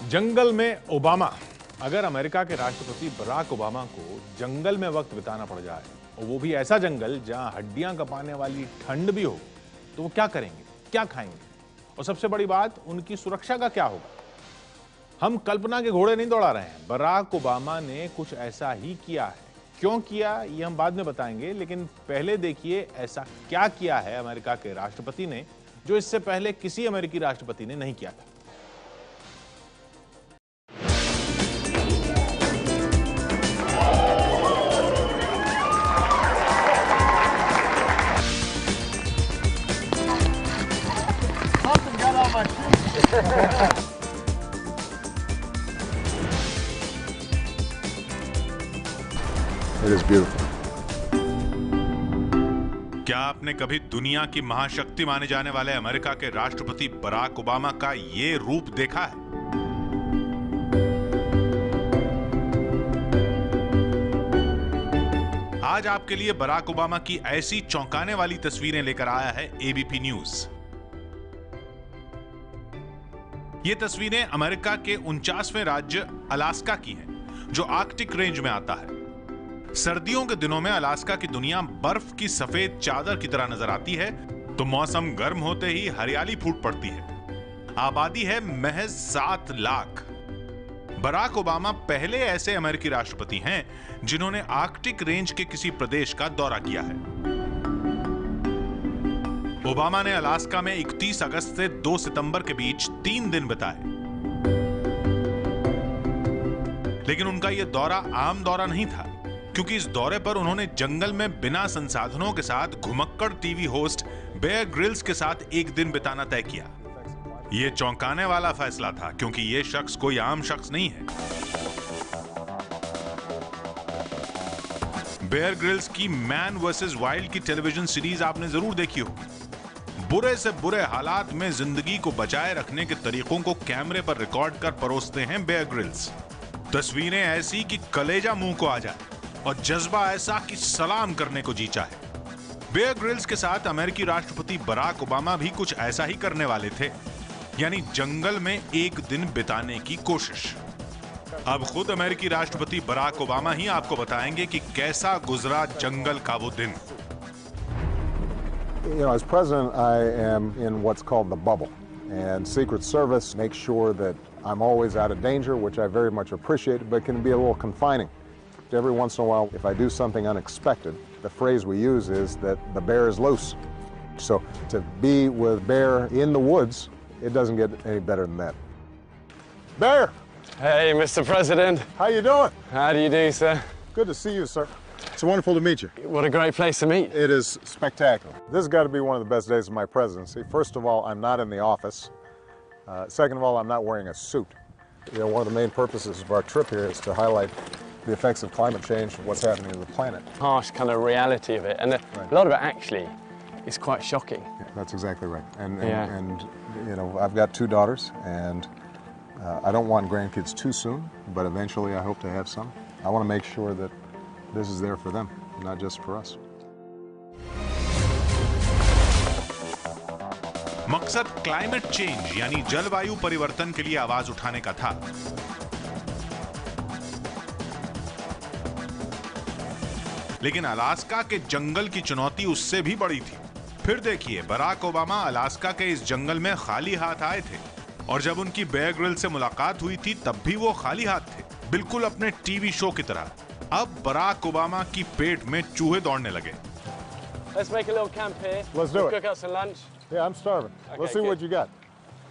जंगल में ओबामा। अगर अमेरिका के राष्ट्रपति बराक ओबामा को जंगल में वक्त बिताना पड़ जाए और वो भी ऐसा जंगल जहां हड्डियां कपाने वाली ठंड भी हो, तो वो क्या करेंगे, क्या खाएंगे और सबसे बड़ी बात, उनकी सुरक्षा का क्या होगा? हम कल्पना के घोड़े नहीं दौड़ा रहे हैं। बराक ओबामा ने कुछ ऐसा ही किया है। क्यों किया ये हम बाद में बताएंगे, लेकिन पहले देखिए ऐसा क्या किया है अमेरिका के राष्ट्रपति ने जो इससे पहले किसी अमेरिकी राष्ट्रपति ने नहीं किया था। It is beautiful. क्या आपने कभी दुनिया की महाशक्ति माने जाने वाले अमेरिका के राष्ट्रपति बराक ओबामा का ये रूप देखा है? आज आपके लिए बराक ओबामा की ऐसी चौंकाने वाली तस्वीरें लेकर आया है एबीपी न्यूज। ये तस्वीरें अमेरिका के 49वें राज्य अलास्का की हैं, जो आर्कटिक रेंज में आता है। सर्दियों के दिनों में अलास्का की दुनिया बर्फ की सफेद चादर की तरह नजर आती है, तो मौसम गर्म होते ही हरियाली फूट पड़ती है। आबादी है महज 7 लाख। बराक ओबामा पहले ऐसे अमेरिकी राष्ट्रपति हैं जिन्होंने आर्कटिक रेंज के किसी प्रदेश का दौरा किया है। ओबामा ने अलास्का में 31 अगस्त से 2 सितंबर के बीच 3 दिन बिताए। लेकिन उनका यह दौरा आम दौरा नहीं था, क्योंकि इस दौरे पर उन्होंने जंगल में बिना संसाधनों के साथ घुमक्कड़ टीवी होस्ट बेयर ग्रिल्स के साथ एक दिन बिताना तय किया। यह चौंकाने वाला फैसला था, क्योंकि यह शख्स कोई आम शख्स नहीं है। बेयर ग्रिल्स की मैन वर्सेस वाइल्ड की टेलीविजन सीरीज आपने जरूर देखी हो। बुरे से बुरे हालात में जिंदगी को बचाए रखने के तरीकों को कैमरे पर रिकॉर्ड कर परोसते हैं बेयर ग्रिल्स। तस्वीरें ऐसी कि कलेजा मुंह को आ जाए और जज्बा ऐसा कि सलाम करने को जी चाहे। बेयर ग्रिल्स के साथ अमेरिकी राष्ट्रपति बराक ओबामा भी कुछ ऐसा ही करने वाले थे, यानी जंगल में एक दिन बिताने की कोशिश। अब खुद अमेरिकी राष्ट्रपति बराक ओबामा ही आपको बताएंगे कि कैसा गुजरा जंगल का वो दिन। You know, as president, I am in what's called the bubble, and Secret Service makes sure that I'm always out of danger, which I very much appreciate, but can be a little confining. Every once in a while, if I do something unexpected, the phrase we use is that the bear is loose. So to be with Bear in the woods, it doesn't get any better than that. Bear! Hey, Mr. President. How you doing? How do you do, sir? Good to see you, sir. It's wonderful to meet you. What a great place to meet. It is spectacular. This has got to be one of the best days of my presidency. First of all, I'm not in the office. Second of all, I'm not wearing a suit. You know, one of the main purposes of our trip here is to highlight the effects of climate change and what's happening to the planet. Harsh kind of reality of it, and a lot of it actually is quite shocking. Yeah, that's exactly right. And Yeah. you know, I've got 2 daughters, and I don't want grandkids too soon, but eventually I hope to have some. I want to make sure that this is there for them, not just for us. मकसद climate change यानी जलवायु परिवर्तन के लिए आवाज उठाने का था। लेकिन अलास्का के जंगल की चुनौती उससे भी बड़ी थी। फिर देखिए, बराक ओबामा अलास्का के इस जंगल में खाली हाथ आए थे, और जब उनकी बेयर ग्रिल्स से मुलाकात हुई थी तब भी वो खाली हाथ थे, बिल्कुल अपने टीवी शो की तरह। अब बराक ओबामा की पेट में चूहे दौड़ने लगे। Let's make a little camp here. Let's do it. Cook up some lunch. Yeah, I'm starving. Okay, Let's see good. what you got.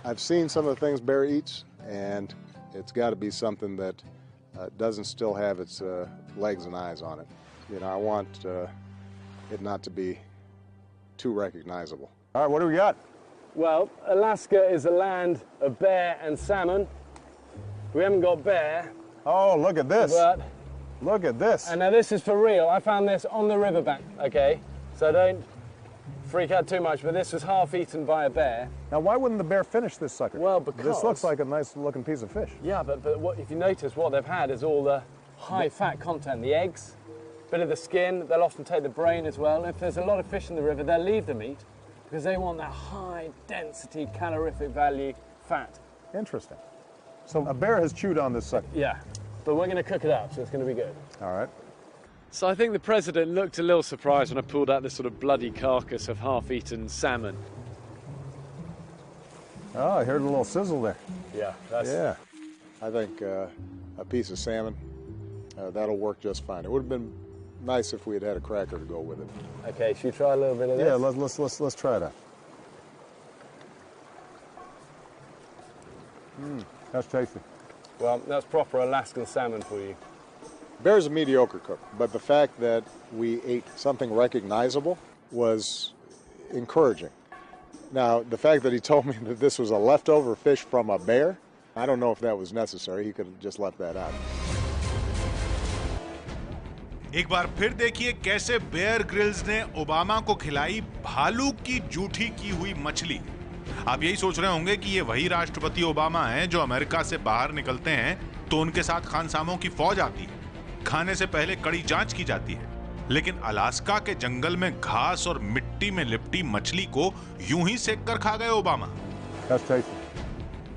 I've seen some of the things Bear eats, and it's got to be something that doesn't still have its legs and eyes on it. You know, I want it not to be too recognizable. All right, what do we got? Well, Alaska is a land of bear and salmon. We haven't got bear, Oh, look at this. but Look at this. and now this is for real. I found this on the riverbank. Okay, so don't freak out too much. But this was half eaten by a bear. Now, why wouldn't the bear finish this sucker? Well, This because- looks like a nice looking piece of fish. Yeah, but what, if you notice, what they've had is all the high fat content, the eggs, bit of the skin. They'll often take the brain as well. If there's a lot of fish in the river, they'll leave the meat because they want that high density calorific value fat. Interesting. So a bear has chewed on this sucker. Yeah, but we're going to cook it up, so it's going to be good. All right. So I think the president looked a little surprised when I pulled out this sort of bloody carcass of half-eaten salmon. Oh, I heard a little sizzle there. Yeah, that's... Yeah. I think a piece of salmon, that'll work just fine. It would have been nice if we had had a cracker to go with it. Okay, should we try a little bit of this? Yeah, let's try that. That's tasty. Well, that's proper Alaskan salmon for you. Bear's a mediocre cook, but the fact that we ate something recognizable was encouraging. Now, the fact that he told me that this was a leftover fish from a bear, I don't know if that was necessary. He could have just left that out. एक बार फिर देखिए कैसे Bear Grylls ने Obama को खिलाई भालू की जूठी की हुई मछली। आप यही सोच रहे होंगे कि ये वही राष्ट्रपति ओबामा हैं जो अमेरिका से बाहर निकलते हैं तो उनके साथ खानसामों की फौज आती है, खाने से पहले कड़ी जांच की जाती है, लेकिन अलास्का के जंगल में घास और मिट्टी में लिपटी मछली को यूं ही सेक कर खा गए ओबामा।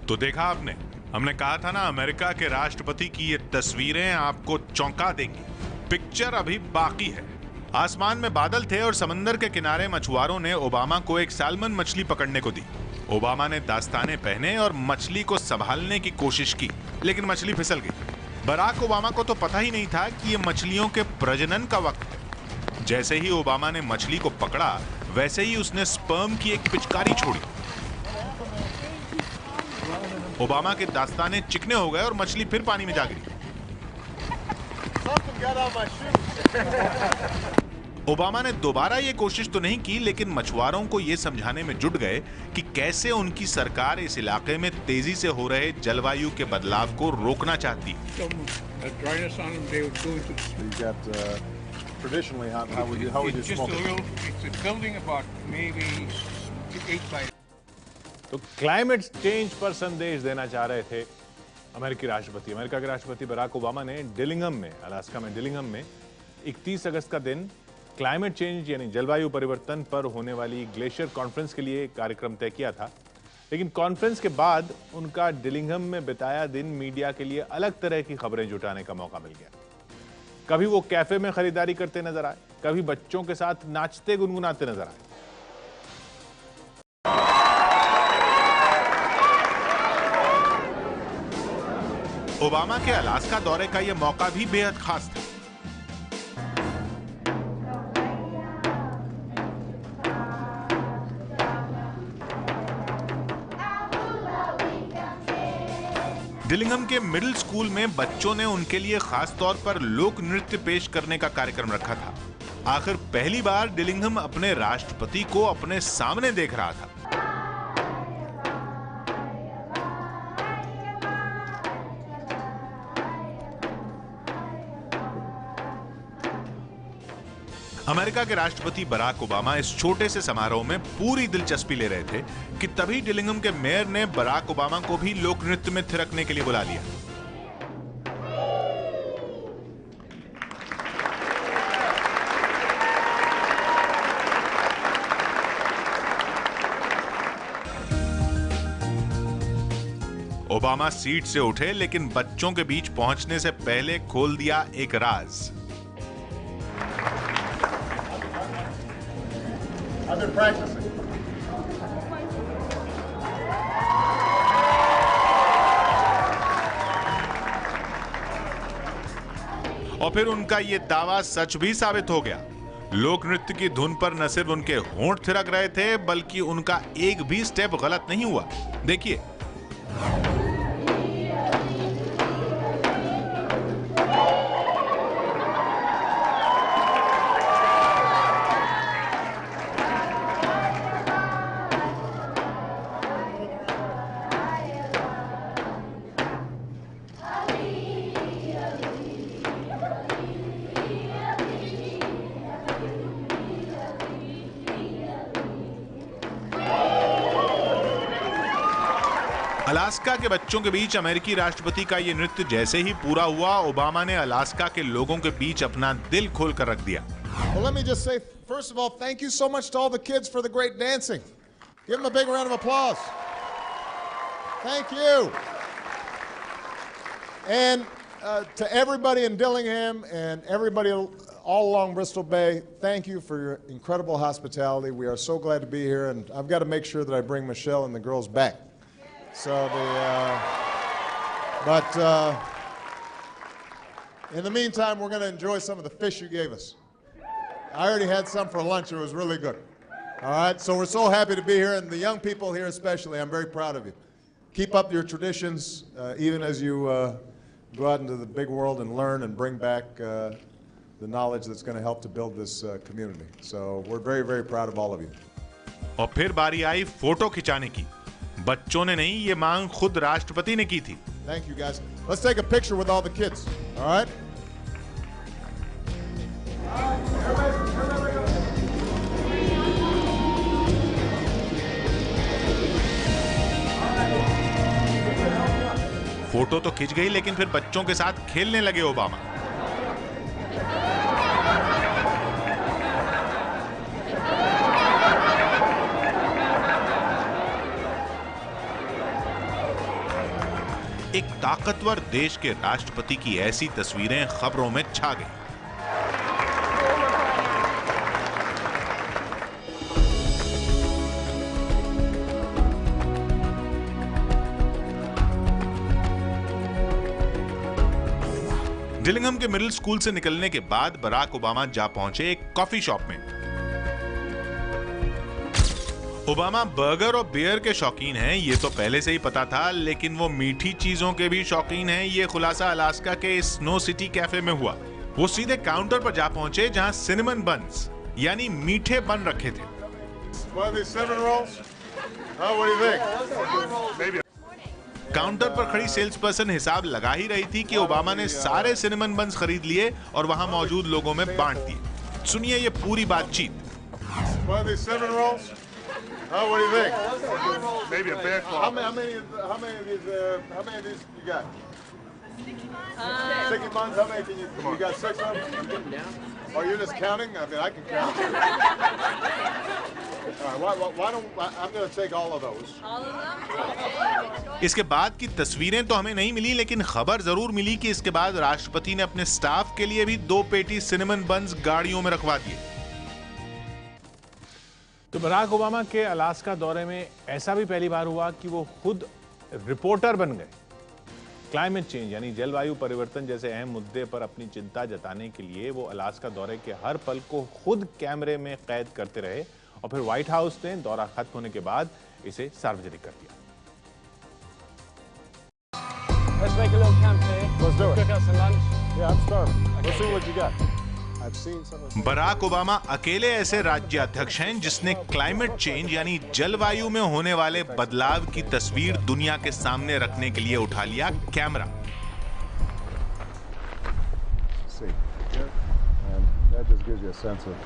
तो देखा आपने, हमने कहा था ना अमेरिका के राष्ट्रपति की ये तस्वीरें आपको चौंका देंगी। पिक्चर अभी बाकी है। आसमान में बादल थे और समंदर के किनारे मछुआरों ने ओबामा को एक सैल्मन मछली पकड़ने को दी। ओबामा ने दास्ताने पहने और मछली को संभालने की कोशिश की, लेकिन मछली फिसल गई। बराक ओबामा को तो पता ही नहीं था कि ये मछलियों के प्रजनन का वक्त है। जैसे ही ओबामा ने मछली को पकड़ा, वैसे ही उसने स्पर्म की एक पिचकारी छोड़ी। ओबामा के दास्ताने चिकने हो गए और मछली फिर पानी में जा गिरी। ओबामा ने दोबारा ये कोशिश तो नहीं की, लेकिन मछुआरों को ये समझाने में जुट गए कि कैसे उनकी सरकार इस इलाके में तेजी से हो रहे जलवायु के बदलाव को रोकना चाहती है। तो क्लाइमेट चेंज पर संदेश देना चाह रहे थे अमेरिका के राष्ट्रपति बराक ओबामा ने डिलिंघम में, अलास्का में डिलिंघम में 31 अगस्त का दिन क्लाइमेट चेंज यानी जलवायु परिवर्तन पर होने वाली ग्लेशियर कॉन्फ्रेंस के लिए एक कार्यक्रम तय किया था। लेकिन कॉन्फ्रेंस के बाद उनका डिलिंघम में बिताया दिन मीडिया के लिए अलग तरह की खबरें जुटाने का मौका मिल गया। कभी वो कैफे में खरीदारी करते नजर आए, कभी बच्चों के साथ नाचते गुनगुनाते नजर आए। ओबामा के अलास्का दौरे का यह मौका भी बेहद खास था। डिलिंघम के मिडिल स्कूल में बच्चों ने उनके लिए खास तौर पर लोक नृत्य पेश करने का कार्यक्रम रखा था। आखिर पहली बार डिलिंघम अपने राष्ट्रपति को अपने सामने देख रहा था। अमेरिका के राष्ट्रपति बराक ओबामा इस छोटे से समारोह में पूरी दिलचस्पी ले रहे थे कि तभी डिलिंघम के मेयर ने बराक ओबामा को भी लोक नृत्य में थिरकने के लिए बुला लिया। ओबामा सीट से उठे, लेकिन बच्चों के बीच पहुंचने से पहले खोल दिया एक राज। I've been practicing. और फिर उनका ये दावा सच भी साबित हो गया। लोक नृत्य की धुन पर न सिर्फ उनके होंठ थिरक रहे थे, बल्कि उनका एक भी स्टेप गलत नहीं हुआ। देखिए। अलास्का के बच्चों के बीच अमेरिकी राष्ट्रपति का यह नृत्य जैसे ही पूरा हुआ, ओबामा ने अलास्का के लोगों के बीच अपना दिल खोल कर रख दिया। Well, let me just say, first of all, thank you so much to all the kids for the great dancing. Give them a big round of applause. Thank you. And to everybody in Dillingham and everybody all along Bristol Bay, thank you for your incredible hospitality. We are so glad to be here, and I've got to make sure that I bring Michelle and the girls back. So in the meantime, we're going to enjoy some of the fish you gave us. I already had some for lunch. It was really good. All right, so we're so happy to be here, and the young people here especially, I'm very proud of you. Keep up your traditions, even as you go out into the big world and learn and bring back the knowledge that's going to help to build this community. So we're very, very proud of all of you. और फिर बारी आई photo खिंचाने की। बच्चों ने नहीं, ये मांग खुद राष्ट्रपति ने की थी। Thank you, guys. Let's take a picture with all the kids. All right? Photo तो खिंच गई, लेकिन फिर बच्चों के साथ खेलने लगे ओबामा। एक ताकतवर देश के राष्ट्रपति की ऐसी तस्वीरें खबरों में छा गई। डिलिंघम के मिडिल स्कूल से निकलने के बाद बराक ओबामा जा पहुंचे एक कॉफी शॉप में। ओबामा बर्गर और बियर के शौकीन हैं, ये तो पहले से ही पता था, लेकिन वो मीठी चीजों के भी शौकीन हैं। ये खुलासा अलास्का के स्नो सिटी कैफे में हुआ। वो सीधे काउंटर पर जा पहुंचे जहां सिनेमन बन्स यानी मीठे बन रखे थे। काउंटर पर खड़ी सेल्स पर्सन हिसाब लगा ही रही थी कि ओबामा ने सारे सिनेमन बन्स खरीद लिए और वहां मौजूद लोगों में बांट दिए। सुनिए ये पूरी बातचीत। What do you think? Maybe a bag full. How many of these you got? Sticky buns. How many can you? You got 6 of them. Oh, you're just counting? I mean, I can count. All right. Why don't I'm going to take all of those. All of them? इसके बाद की तस्वीरें तो हमें नहीं मिली, लेकिन खबर जरूर मिली कि इसके बाद राष्ट्रपति ने अपने स्टाफ के लिए भी 2 पेटी सिनेमन बन्स गाड़ियों में रखवा दिए। तो बराक ओबामा के अलास्का दौरे में ऐसा भी पहली बार हुआ कि वो खुद रिपोर्टर बन गए। क्लाइमेट चेंज यानी जलवायु परिवर्तन जैसे अहम मुद्दे पर अपनी चिंता जताने के लिए वो अलास्का दौरे के हर पल को खुद कैमरे में कैद करते रहे और फिर व्हाइट हाउस ने दौरा खत्म होने के बाद इसे सार्वजनिक कर दिया। Let's make a little camp here. Let's do it. Cook us some lunch. Yeah, I'm starving. Let's see what you got. I've seen some of. Barack Obama अकेले ऐसे राज्याध्यक्ष हैं जिसने क्लाइमेट चेंज यानी जलवायु में होने वाले बदलाव की तस्वीर दुनिया के सामने रखने के लिए उठा लिया camera. See, and that just gives you a sense of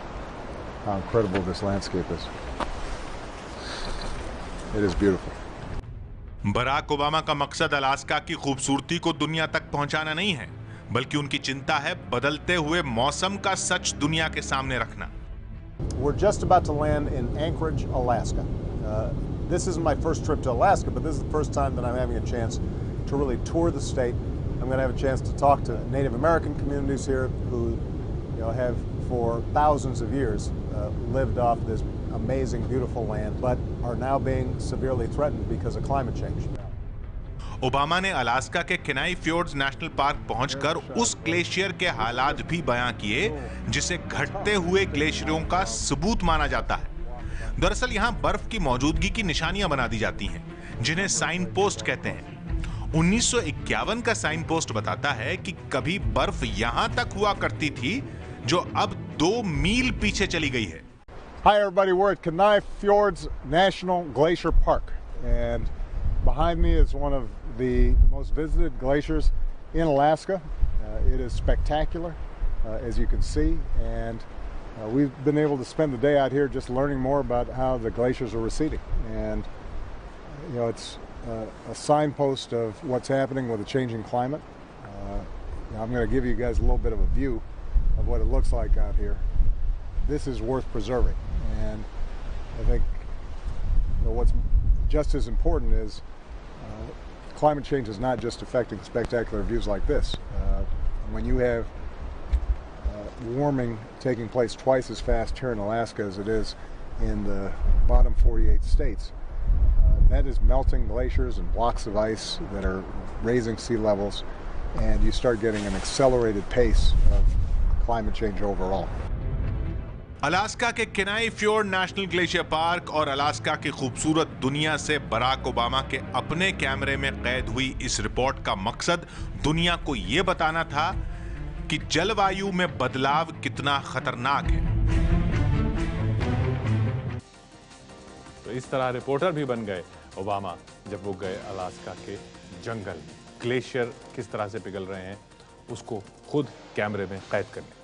how incredible this landscape is. It is beautiful. Barack Obama का मकसद अलास्का की खूबसूरती को दुनिया तक पहुंचाना नहीं है, बल्कि उनकी चिंता है बदलते हुए मौसम का सच दुनिया के सामने रखना। We're just about to land in Anchorage, Alaska. This isn't my first trip to Alaska, but this is the first time that I'm having a chance to really tour the state. I'm going to have a chance to talk to Native American communities here who, have for thousands of years lived off this amazing, beautiful land, but are now being severely threatened because of climate change. Obama ने Alaska के केनाई फ्योर्ड्स national park पहुंचकर उस glacier के हालात भी बयां किए जिसे घटते हुए ग्लेशियरों का सबूत माना जाता है। दरअसल यहां बर्फ की मौजूदगी की निशानियां बना दी जाती हैं, जिन्हें साइन पोस्ट कहते हैं। 1951 का साइन पोस्ट बताता है कि कभी बर्फ यहां तक हुआ करती थी जो अब 2 मील पीछे चली गई है। Hi everybody, we're at Kenai Fjords National Glacier Park, and behind me is one of the most visited glaciers in Alaska. It is spectacular, as you can see, and we've been able to spend the day out here just learning more about how the glaciers are receding. And it's a signpost of what's happening with a changing climate. I'm going to give you guys a little bit of a view of what it looks like out here. This is worth preserving, and I think what's just as important is climate change is not just affecting spectacular views like this. When you have warming taking place twice as fast here in Alaska as it is in the bottom 48 states, that is melting glaciers and blocks of ice that are raising sea levels, and you start getting an accelerated pace of climate change overall. Alaska के केनाई fjord national glacier park और Alaska की खूबसूरत दुनिया से Barack Obama के अपने कैमरे में कैद हुई इस रिपोर्ट का मकसद दुनिया को यह बताना था कि जलवायु में बदलाव कितना खतरनाक है। तो इस तरह रिपोर्टर भी बन गए ओबामा जब वो गए अलास्का के जंगल। ग्लेशियर किस तरह से पिघल रहे हैं उसको खुद कैमरे में कैद करने।